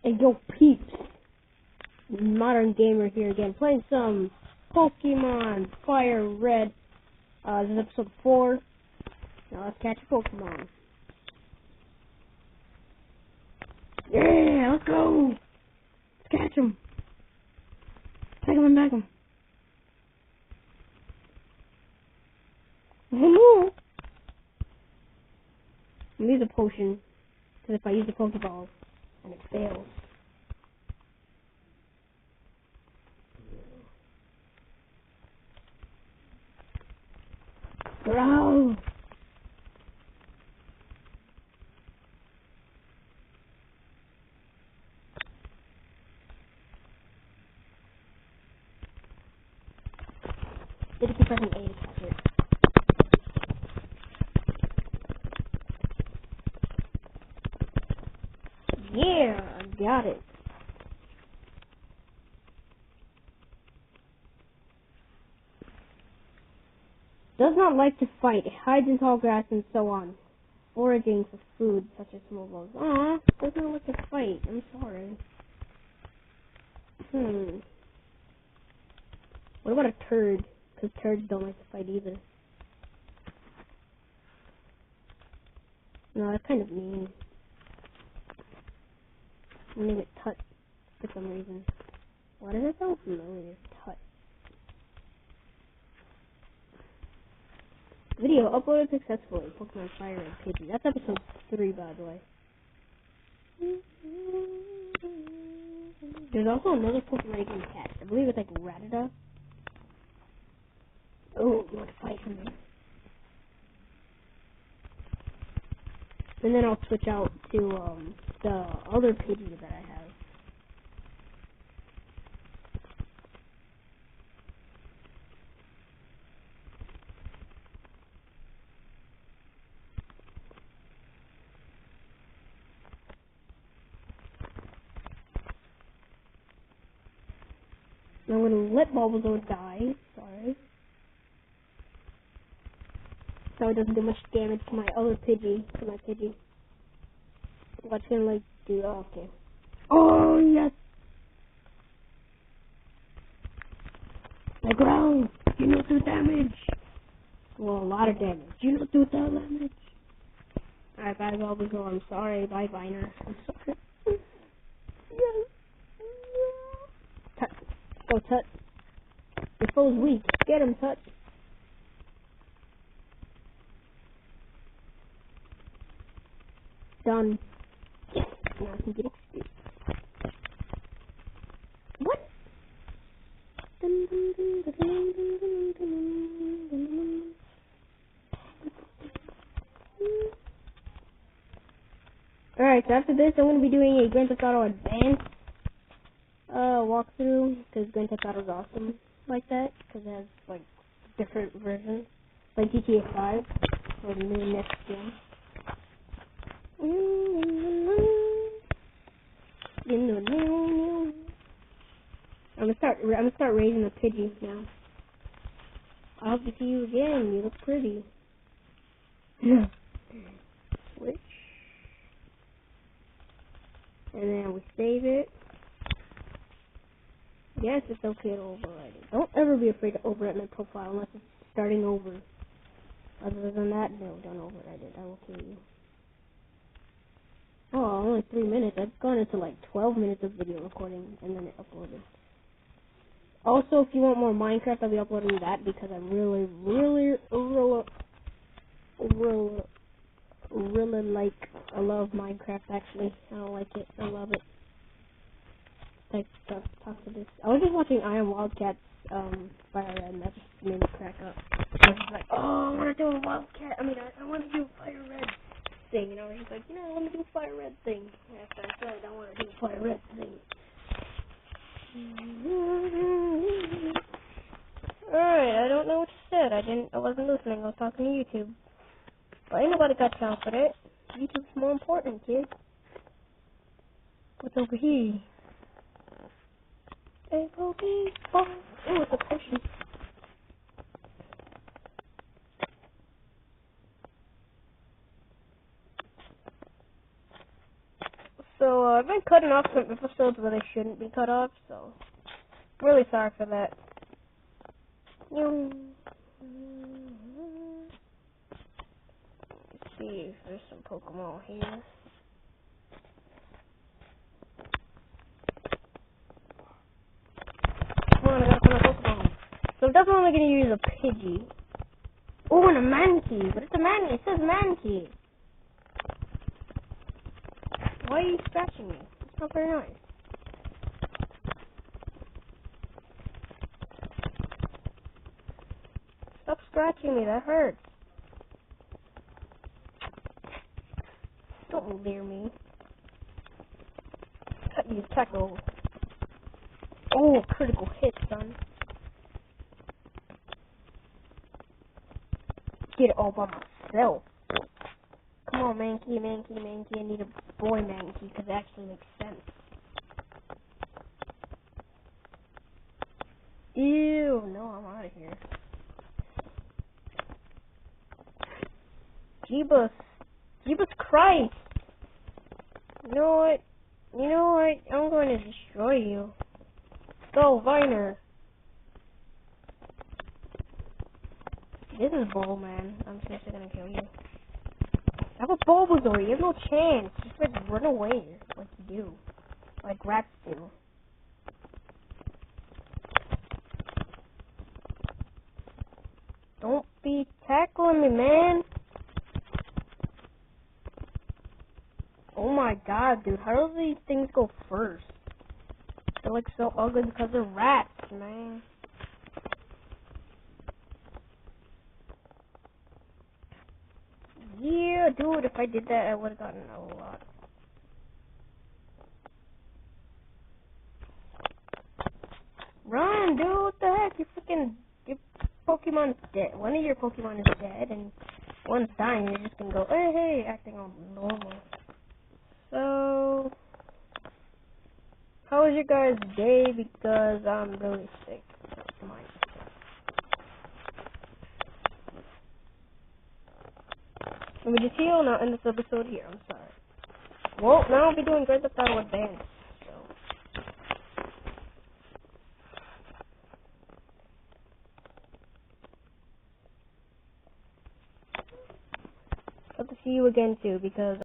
Hey, yo, peeps. Modern Gamer here again, playing some Pokemon Fire Red. This is episode 4. Now let's catch a Pokemon. Yeah, let's go! Let's catch him. Take him and back him. Oh no! I'm gonna use a potion, because if I use the Pokeball and it fails. Bro! Did keep pressing A to catch it. Yeah, I got it. Does not like to fight, hides in tall grass and so on. Foraging for food, such as small bugs. Aw, does not like to fight. I'm sorry. What about a turd? Because turds don't like to fight either. No, that's kind of mean. I'll name it Tut for some reason. Why does it sound familiar? Tut. Video uploaded successfully. Pokemon Fire Red Pidgey. That's episode 3, by the way. There's also another Pokemon you can catch. I believe it's like Rattata. Oh, you want to fight him? And then I'll switch out to the other Pidgey that I have. I'm going to let Bulbasaur die. Sorry. So it doesn't do much damage to my other Pidgey. To my Pidgey. What's gonna like do? Oh, okay. Oh yes. I ground. You don't do damage. Well, a lot of damage. You don't do that damage. Alright, bye Bulbasaur. I'm sorry. Bye Viner. I'm sorry. Yes. Tut. Go Tut. Your foe's weak. Get him, Tut. Done. Yes. Now I can get XP. What? Alright, so after this, I'm going to be doing a Grand Theft Auto Advance walkthrough, because Grand Theft Auto is awesome like that, because it has, like, different versions, like GTA 5, or the new next gen. I'm gonna start raising the Pidgey now. I hope to see you again. You look pretty. Switch. And then we save it. Yes, it's okay to overwrite it. Don't ever be afraid to overwrite my profile unless it's starting over. Other than that, no, don't overwrite it. I will kill you. Oh, only 3 minutes. I've gone into like 12 minutes of video recording and then it uploaded. Also, if you want more Minecraft, I'll be uploading that because I really I love Minecraft actually. I don't like it. I love it. Like, talk to this. I was just watching I Am Wildcat's Fire Red and that just made me crack up. I was just like, oh, I want to do a Wildcat. I want to do a Fire Red thing. You know, he's like, I want to do a Fire Red thing. After I said, I want to do a Fire Red thing. Alright, I don't know what you said. I wasn't listening. I was talking to YouTube. But ain't nobody got time for that. YouTube's more important, kid. What's over here? Hey, Pokemon. Oh, it's a potion. So, I've been cutting off some episodes where they shouldn't be cut off, so really sorry for that. Let's see if there's some Pokemon here. Come on, I gotta find a Pokemon. So I'm definitely gonna use a Pidgey. Oh, and a Mankey. But it's a Mankey. It says Mankey. Why are you scratching me? It's not very nice. Stop scratching me. That hurts. Don't leer me. Cut you, tackle. Oh, critical hit, son. Get it all by myself. Come on, Mankey. I need a boy Mankey because it actually makes sense. Ew, no, I'm out of here. Jeebus Christ. You know what? I'm going to destroy you. Go, Viner. This is bull, man. I'm seriously gonna kill you. I have a Bulbasaur. You have no chance. Just like run away, like you do, like rats do. Don't be tackling me, man. Oh my god, dude. How do these things go first? They're like so ugly because they're rats, man. Yeah, dude, if I did that, I would have gotten a lot. Run, dude, what the heck? Your Pokemon's dead. One of your Pokemon is dead, and one's dying. You're just gonna go, hey, acting all normal. So, how was your guys' day? Because I'm really sick. Mine. Let me just heal, not end this episode here. I'm sorry. Well, now I'll be doing Grand Theft Auto Advance. Hope to see you again too, because